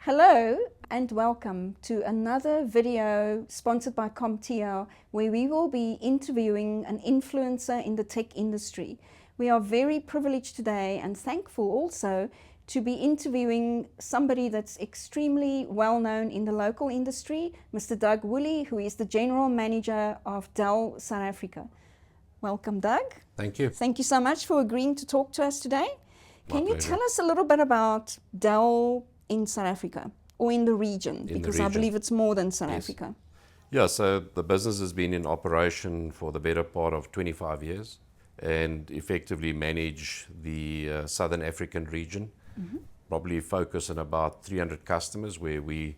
Hello and welcome to another video sponsored by CompTIA, where we will be interviewing an influencer in the tech industry. We are very privileged today and thankful also to be interviewing somebody that's extremely well known in the local industry, Mr. Doug Woolley, who is the General Manager of Dell South Africa. Welcome, Doug. Thank you. Thank you so much for agreeing to talk to us today. Can you pleasure. tell us a little bit about Dell in South Africa or in the region? Because I believe it's more than South Africa. Yeah, so the business has been in operation for the better part of 25 years and effectively manage the Southern African region. Probably focus on about 300 customers where we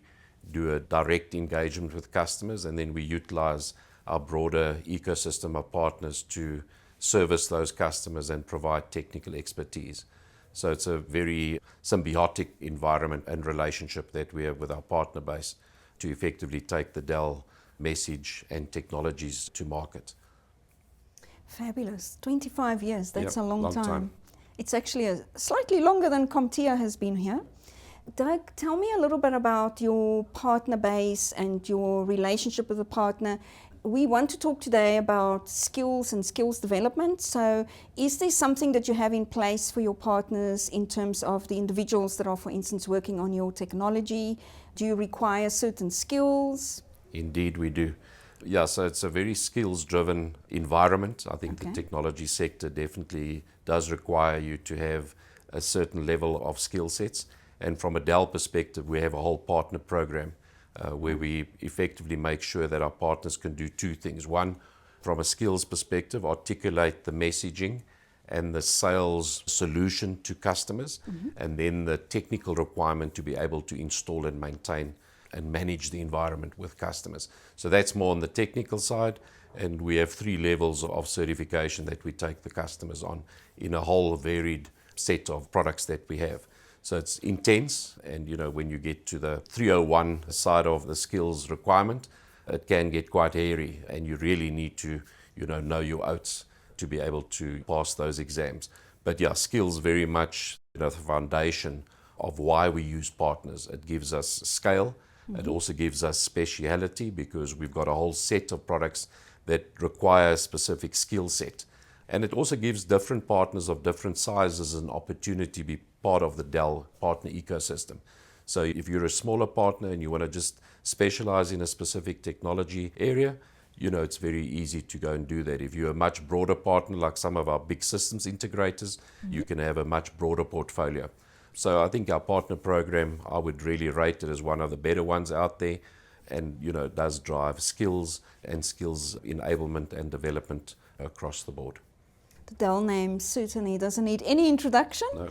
do a direct engagement with customers, and then we utilize our broader ecosystem of partners to service those customers and provide technical expertise. So it's a very symbiotic environment and relationship that we have with our partner base to effectively take the Dell message and technologies to market. Fabulous. 25 years, that's a long time. It's actually slightly longer than CompTIA has been here. Doug, tell me a little bit about your partner base and your relationship with the partner. We want to talk today about skills and skills development. So is there something that you have in place for your partners in terms of the individuals that are, for instance, working on your technology? Do you require certain skills? Indeed, we do. Yeah, so it's a very skills-driven environment. I think the technology sector definitely does require you to have a certain level of skill sets. And from a Dell perspective, we have a whole partner program where we effectively make sure that our partners can do two things. One, from a skills perspective, articulate the messaging and the sales solution to customers, and then the technical requirement to be able to install and maintain and manage the environment with customers. So that's more on the technical side, and we have 3 levels of certification that we take the customers on in a whole varied set of products that we have. So it's intense, and when you get to the 301 side of the skills requirement, it can get quite hairy, and you really need to know your oats to be able to pass those exams. But yeah, skills very much the foundation of why we use partners. It gives us scale. It also gives us speciality because we've got a whole set of products that require a specific skill set. And it also gives different partners of different sizes an opportunity to be part of the Dell partner ecosystem. So if you're a smaller partner and you want to just specialize in a specific technology area, it's very easy to go and do that. If you're a much broader partner, like some of our big systems integrators, you can have a much broader portfolio. So I think our partner program, I would really rate it as one of the better ones out there. And, it does drive skills and skills enablement and development across the board. The Dell name certainly doesn't need any introduction. No.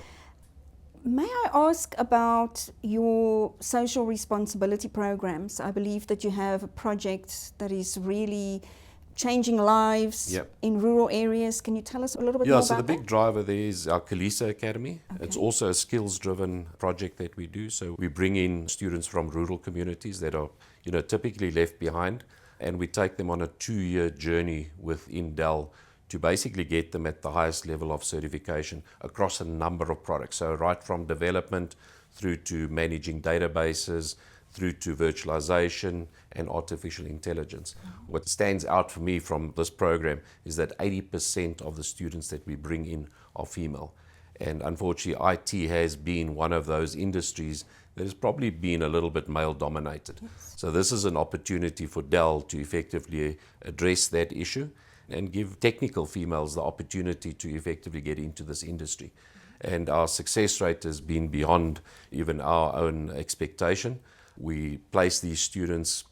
May I ask about your social responsibility programs? I believe that you have a project that is really changing lives in rural areas. Can you tell us a little bit more about that? Yeah, so the big driver there is our Khulisa Academy. It's also a skills-driven project that we do. So we bring in students from rural communities that are, typically left behind, and we take them on a 2-year journey within Dell to basically get them at the highest level of certification across a number of products. So right from development through to managing databases, through to virtualization and artificial intelligence. What stands out for me from this program is that 80% of the students that we bring in are female. And unfortunately, IT has been one of those industries that has probably been a little bit male-dominated. So this is an opportunity for Dell to effectively address that issue and give technical females the opportunity to effectively get into this industry. And our success rate has been beyond even our own expectation. We place these students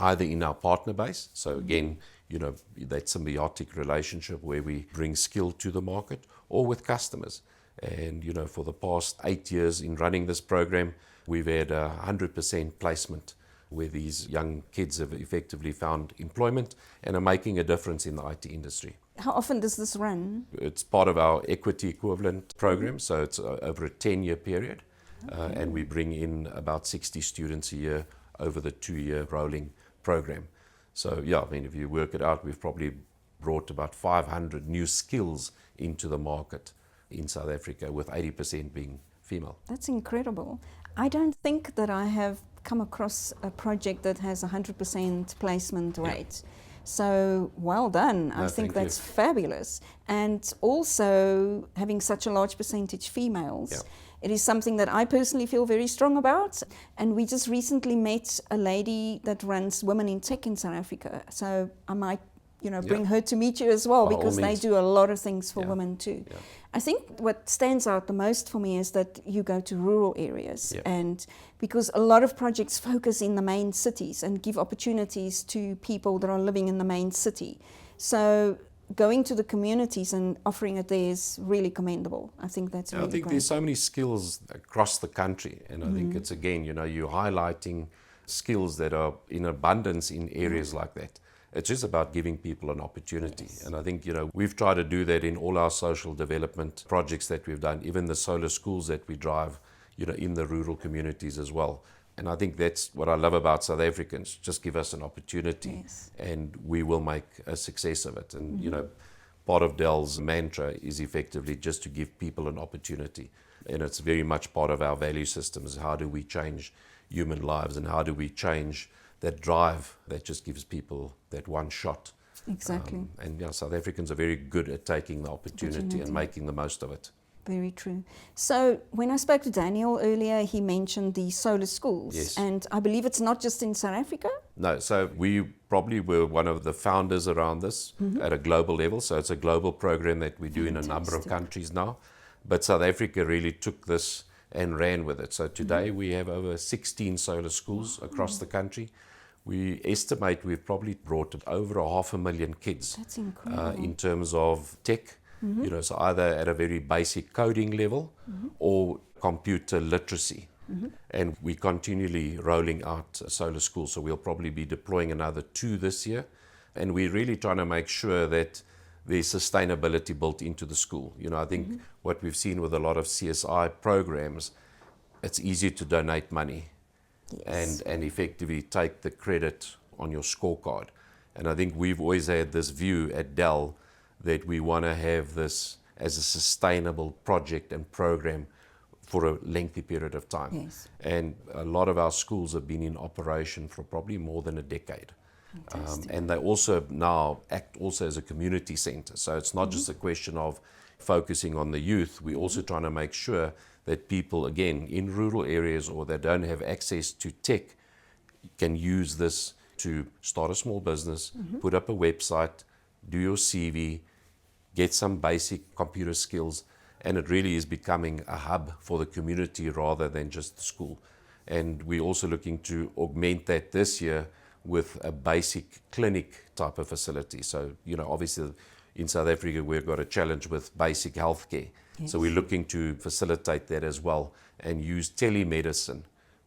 either in our partner base, so again, that symbiotic relationship where we bring skill to the market, or with customers. And for the past 8 years in running this program, we've had 100% placement where these young kids have effectively found employment and are making a difference in the IT industry. How often does this run? It's part of our equity equivalent program, so it's over a 10-year period. And we bring in about 60 students a year over the 2-year rolling program. So if you work it out, we've probably brought about 500 new skills into the market in South Africa, with 80% being female. That's incredible. I don't think that I have come across a project that has 100% placement rate. So well done. No, I think thank you. that's fabulous. And also having such a large percentage females. Yeah. It is something that I personally feel very strong about. And we just recently met a lady that runs Women in Tech in South Africa. So I might, bring her to meet you as well, By all because they means. do a lot of things for Yeah. women too. Yeah. I think what stands out the most for me is that you go to rural areas, Yeah. and because a lot of projects focus in the main cities and give opportunities to people that are living in the main city. So going to the communities and offering it there is really commendable. I think that's really I think great. there's so many skills across the country, and I think it's, again, you're highlighting skills that are in abundance in areas like that. It's just about giving people an opportunity. Yes. And I think, we've tried to do that in all our social development projects that we've done, even the solar schools that we drive, in the rural communities as well. And I think that's what I love about South Africans. Just give us an opportunity, Yes. and we will make a success of it. And, part of Dell's mantra is effectively just to give people an opportunity. And it's very much part of our value systems. How do we change human lives, and how do we change that drive that just gives people that one shot? Exactly. South Africans are very good at taking the opportunity and making the most of it. Very true. So when I spoke to Daniel earlier, he mentioned the solar schools. Yes. And I believe it's not just in South Africa. No, so we probably were one of the founders around this at a global level. So it's a global program that we do in a number of Fantastic. countries now. But South Africa really took this and ran with it. So today we have over 16 solar schools across the country. We estimate we've probably brought over 500,000 kids That's incredible. in terms of tech, so either at a very basic coding level or computer literacy. And we're continually rolling out solar schools. So we'll probably be deploying another 2 this year. And we're really trying to make sure that there's sustainability built into the school. I think what we've seen with a lot of CSI programs, it's easy to donate money. Yes. And effectively take the credit on your scorecard. And I think we've always had this view at Dell that we want to have this as a sustainable project and program for a lengthy period of time. Yes. And a lot of our schools have been in operation for probably more than a decade. And they also now act also as a community center. So it's not just a question of focusing on the youth. We're also trying to make sure that people, again, in rural areas or that don't have access to tech, can use this to start a small business, put up a website, do your CV, get some basic computer skills, and it really is becoming a hub for the community rather than just the school. And we're also looking to augment that this year with a basic clinic type of facility. So, obviously in South Africa, we've got a challenge with basic healthcare. Yes. So we're looking to facilitate that as well and use telemedicine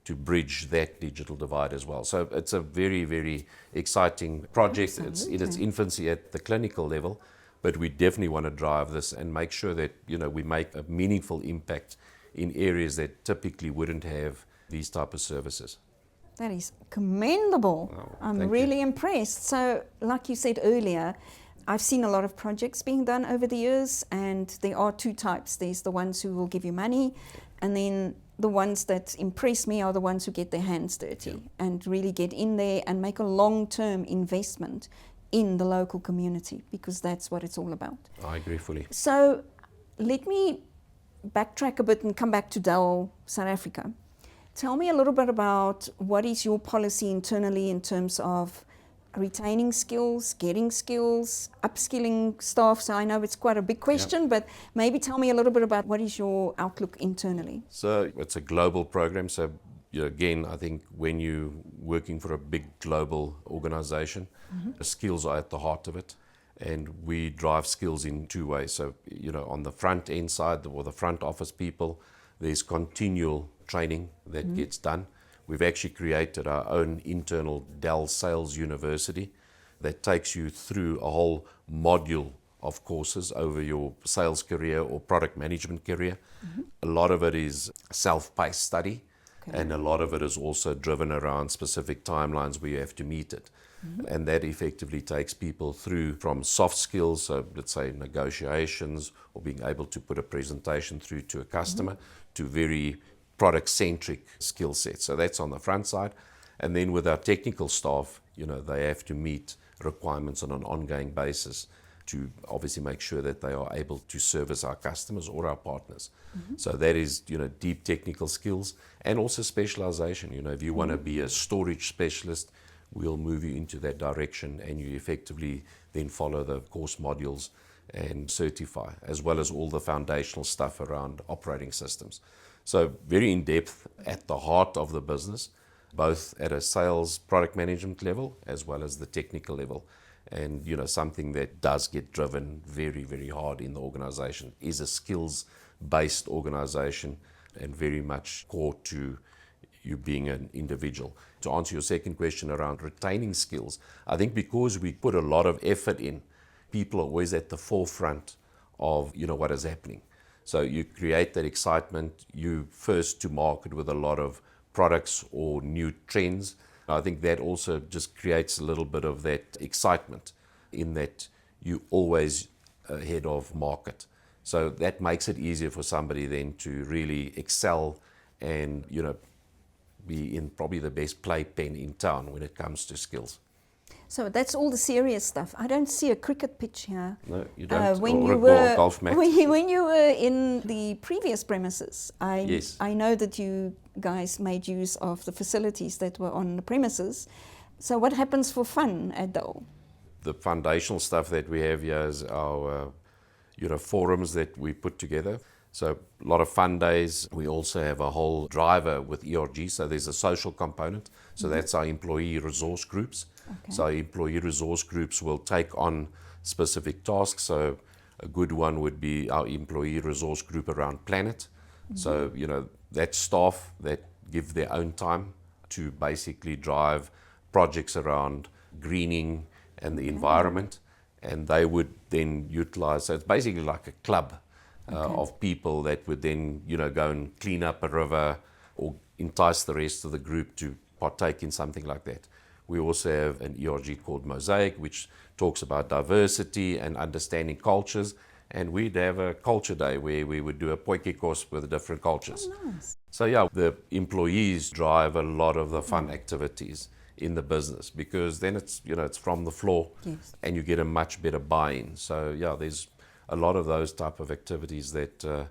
to bridge that digital divide as well. So it's a very, very exciting project. It's in its Absolutely. infancy at the clinical level, but we definitely want to drive this and make sure that, we make a meaningful impact in areas that typically wouldn't have these type of services. That is commendable. Oh, I'm thank really impressed. So, like you said earlier, I've seen a lot of projects being done over the years, and there are 2 types. There's the ones who will give you money, and then the ones that impress me are the ones who get their hands dirty and really get in there and make a long-term investment in the local community, because that's what it's all about. I agree fully. So let me backtrack a bit and come back to Dell South Africa. Tell me a little bit about what is your policy internally in terms of retaining skills, getting skills, upskilling staff. So I know it's quite a big question, but maybe tell me a little bit about what is your outlook internally. So it's a global program. So again, I think when you're working for a big global organization, the skills are at the heart of it. And we drive skills in 2 ways. So, on the front end side or the front office people, there's continual training that gets done. We've actually created our own internal Dell Sales University that takes you through a whole module of courses over your sales career or product management career. A lot of it is self-paced study, and a lot of it is also driven around specific timelines where you have to meet it. And that effectively takes people through from soft skills, so let's say negotiations or being able to put a presentation through to a customer, to very product-centric skill set. So that's on the front side. And then with our technical staff, they have to meet requirements on an ongoing basis to obviously make sure that they are able to service our customers or our partners. So that is, deep technical skills and also specialization. If you want to be a storage specialist, we'll move you into that direction, and you effectively then follow the course modules and certify, as well as all the foundational stuff around operating systems. So very in-depth at the heart of the business, both at a sales product management level as well as the technical level. And something that does get driven very, very hard in the organization is a skills-based organization, and very much core to you being an individual. To answer your second question around retaining skills, I think because we put a lot of effort in, people are always at the forefront of what is happening. So you create that excitement, you first to market with a lot of products or new trends. I think that also just creates a little bit of that excitement in that you always ahead of market. So that makes it easier for somebody then to really excel and be in probably the best playpen in town when it comes to skills. So that's all the serious stuff. I don't see a cricket pitch here. No, you don't. When or you a were golf match. when you were in the previous premises, Yes. I know that you guys made use of the facilities that were on the premises. So what happens for fun at Dell? The foundational stuff that we have here is our forums that we put together. So a lot of fun days. We also have a whole driver with ERG. So there's a social component. So that's our employee resource groups. Okay. So our employee resource groups will take on specific tasks. So a good one would be our employee resource group around planet. So, that's staff that give their own time to basically drive projects around greening and the environment. And they would then utilize, so it's basically like a club of people that would then, go and clean up a river or entice the rest of the group to partake in something like that. We also have an ERG called Mosaic, which talks about diversity and understanding cultures. And we'd have a culture day where we would do a potjie course with different cultures. Oh, nice. So the employees drive a lot of the fun activities in the business, because then it's from the floor. Yes. And you get a much better buy-in. So there's a lot of those type of activities that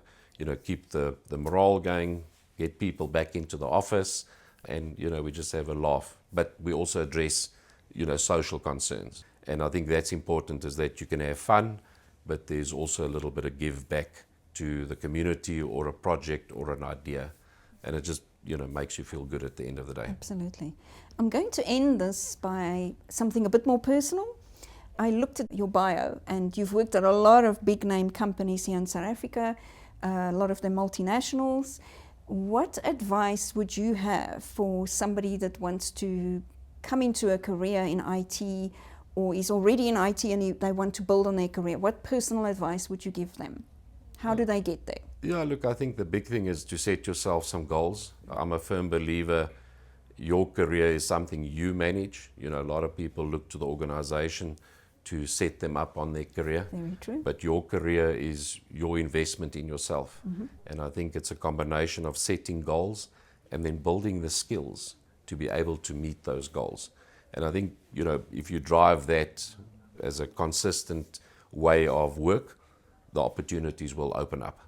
keep the morale going, get people back into the office, and we just have a laugh. But we also address social concerns, and I think that's important, is that you can have fun, but there's also a little bit of give back to the community or a project or an idea, and it just makes you feel good at the end of the day. Absolutely. I'm going to end this by something a bit more personal. I looked at your bio, and you've worked at a lot of big name companies here in South Africa, a lot of them multinationals. What advice would you have for somebody that wants to come into a career in IT, or is already in IT and they want to build on their career? What personal advice would you give them? How do they get there? Yeah, look, I think the big thing is to set yourself some goals. I'm a firm believer your career is something you manage. A lot of people look to the organization to set them up on their career. Very true. But your career is your investment in yourself. And I think it's a combination of setting goals and then building the skills to be able to meet those goals. And I think, if you drive that as a consistent way of work, the opportunities will open up.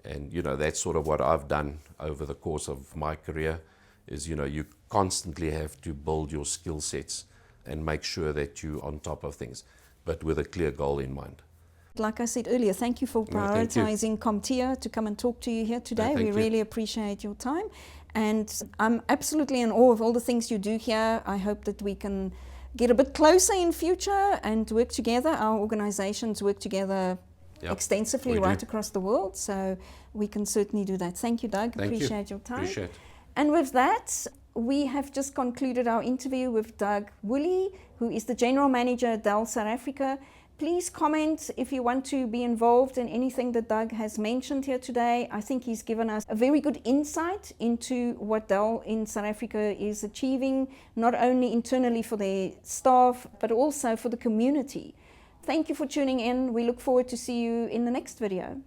And, that's sort of what I've done over the course of my career is, you constantly have to build your skill sets and make sure that you're on top of things, but with a clear goal in mind. Like I said earlier, thank you for thank you. prioritizing CompTIA to come and talk to you here today. Thank We you. really appreciate your time. And I'm absolutely in awe of all the things you do here. I hope that we can get a bit closer in future and work together. Our organizations work together extensively we right do. across the world. So we can certainly do that. Thank you, Doug. Thank you. Appreciate your time. Appreciate it. And with that, we have just concluded our interview with Doug Woolley, who is the General Manager at Dell South Africa. Please comment if you want to be involved in anything that Doug has mentioned here today. I think he's given us a very good insight into what Dell in South Africa is achieving, not only internally for their staff, but also for the community. Thank you for tuning in. We look forward to see you in the next video.